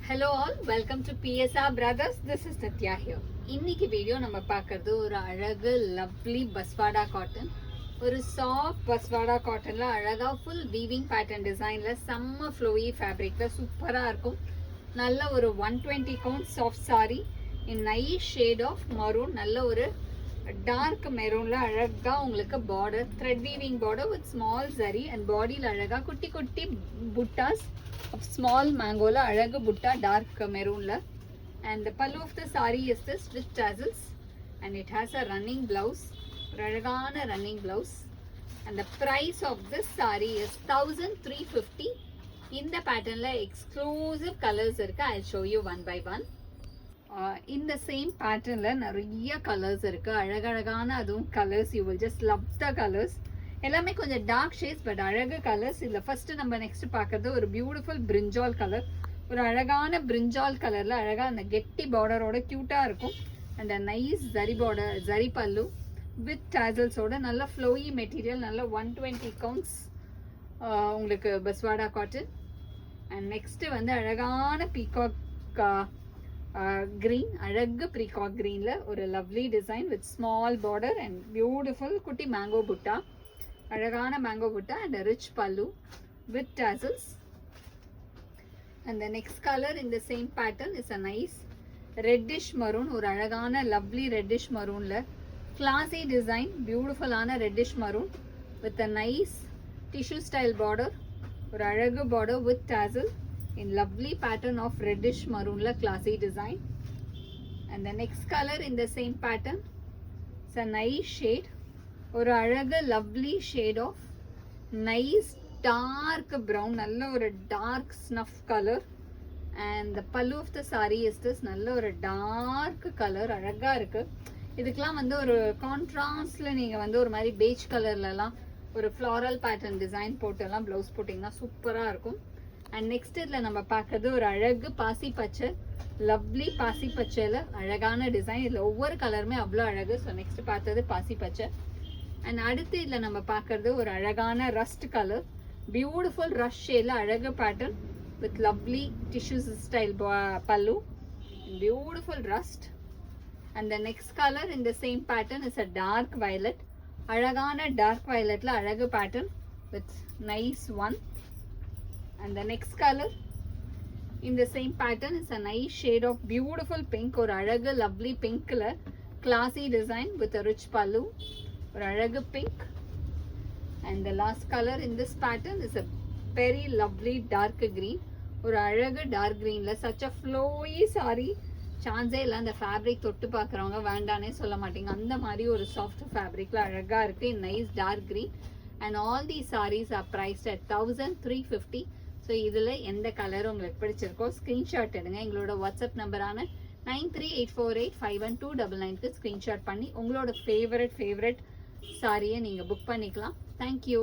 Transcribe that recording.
Hello all, welcome to PSR Brothers. This is Nitya here. இன்னைக்கு video நம்ம பார்க்கறது ஒரு அழகு லவ்லி பஸ்வாடா காட்டன். ஒரு சாஃப்ட் பஸ்வாடா காட்டன்ல அழகா ஃபுல் வீவிங் பேட்டர்ன் டிசைன்ல செம்ம ஃப்ளோயி ஃபேப்ரிக்ல சூப்பரா இருக்கும். நல்ல ஒரு 120 count soft sari in nice shade of maroon. நல்ல ஒரு டார்க் மெரூன்ல அழகா உங்களுக்கு border thread weaving border with small zari and பாடியில் அழகா குட்டி குட்டி புட்டாஸ் small mango la alagu butta dark maroon la, and the pallu of the saree is this with tassels and it has a running blouse, alagana running blouse, and the price of this saree is 1350. in the pattern la exclusive colors irukku. I'll show you one by one. In the same pattern la nariya colors irukku, alagana adum colors. You will just love the colors. எல்லாமே கொஞ்சம் dark shades but அழகு colours. இதில் first நம்ம next பார்க்கறது ஒரு beautiful பிரிஞ்சால் colour. ஒரு அழகான பிரிஞ்சால் கலரில் அழகாக அந்த கெட்டி பார்டரோட க்யூட்டாக இருக்கும். And nice zari border zari பல்லு வித் டாசல்ஸோட நல்ல ஃப்ளோயி மெட்டீரியல். நல்ல 120 கவுண்ட்ஸ் உங்களுக்கு பஸ்வாடா காட்டன். அண்ட் நெக்ஸ்ட்டு வந்து அழகான பீகாக் க்ரீன், அழகு பீகாக் க்ரீனில் ஒரு lovely design with small border and beautiful குட்டி மேங்கோ புட்டா, அழகான மேங்கோ புட்டா and a rich pallu with tassels. And the next color in the same pattern is a nice reddish maroon. ஒரு அழகான lovely reddish maroonல classy design, beautiful ஆன reddish maroon with a nice tissue style border. ஒரு அழகு border with tassel in lovely pattern of reddish maroonல classy design. And the next color in the same pattern is a nice shade, ஒரு அழகு lovely shade of nice dark brown. நல்ல ஒரு dark snuff colour. And the pallu of the sari is this. நல்ல ஒரு dark colour, அழகா இருக்கு. இதுக்கெல்லாம் வந்து ஒரு கான்ட்ராஸ்ட்ல நீங்க வந்து ஒரு மாதிரி பேஜ் கலர்லலாம் ஒரு ஃப்ளாரல் பேட்டர்ன் டிசைன் போட்டுலாம் ப்ளவுஸ் போட்டிங்கன்னா சூப்பராக இருக்கும். அண்ட் நெக்ஸ்ட் இதில் நம்ம பார்க்கறது ஒரு அழகு பாசி பச்சை, லவ்லி பாசி பச்சையில் அழகான டிசைன். இதில் ஒவ்வொரு கலருமே அவ்வளோ அழகு. ஸோ நெக்ஸ்ட் பார்த்தது பாசி பச்சை. அண்ட் அடுத்து இதில் நம்ம பார்க்கறது ஒரு அழகான ரஸ்ட் கலர், பியூட்டிஃபுல் ரஷ் ஷேடில் அழகு pattern with lovely tissues style pallu, beautiful rust. And the next colour in the same pattern is a dark violet, அழகான டார்க் வயலட்டில் அழகு pattern with nice one. And the next colour in the same pattern is a nice shade of beautiful pink. ஒரு அழகு lovely பிங்க்ல classy design with a rich pallu, ஒரு அழகு pink. and the last color in this pattern is a very lovely dark green. ஒரு அழகு dark greenல such a flowy saree. சான்ஸே இல்லை, அந்த fabric தொட்டு பார்க்குறவங்க வேண்டானே சொல்ல மாட்டீங்க. அந்த மாதிரி ஒரு சாஃப்ட் ஃபேப்ரிக்ல அழகா இருக்கு in nice dark green. and all these sarees are priced at 1350. So இதில் எந்த கலர் உங்களுக்கு பிடிச்சிருக்கோ ஸ்க்ரீன்ஷாட் எடுங்க. எங்களோட வாட்ஸ்அப் நம்பரான 9384851299க்கு ஸ்க்ரீன்ஷாட் பண்ணி உங்களோட ஃபேவரட் சாரியை நீங்கள் புக் பண்ணிக்கலாம். தேங்க்யூ.